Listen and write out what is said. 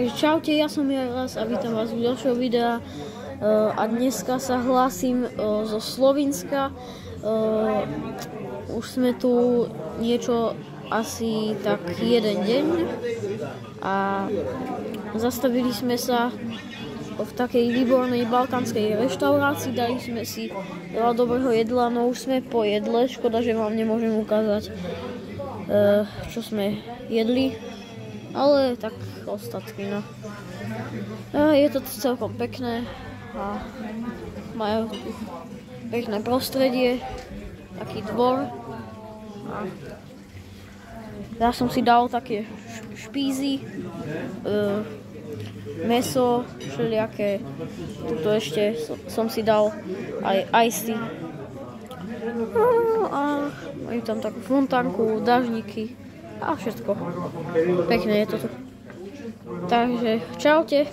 Čaute, ja som Jaras a vítam vás v ďalšieho videa a dneska sa hlásim zo Slovinska. Už sme tu niečo asi tak jeden deň a zastavili sme sa v takej výbornej balkánskej reštaurácii, dali sme si veľa dobrého jedla, no už sme po jedle, škoda, že vám nemôžem ukázať, čo sme jedli. Ale tak ostatky, no. Je to celkom pekné a majú tu pekné prostredie, taký dvor. A ja som si dal také špízy, mäso, všelijaké. Tuto ešte som si dal aj ice. A majú tam takú fontánku, dážniky a všetko. Pekné je to tu. Takže čaute.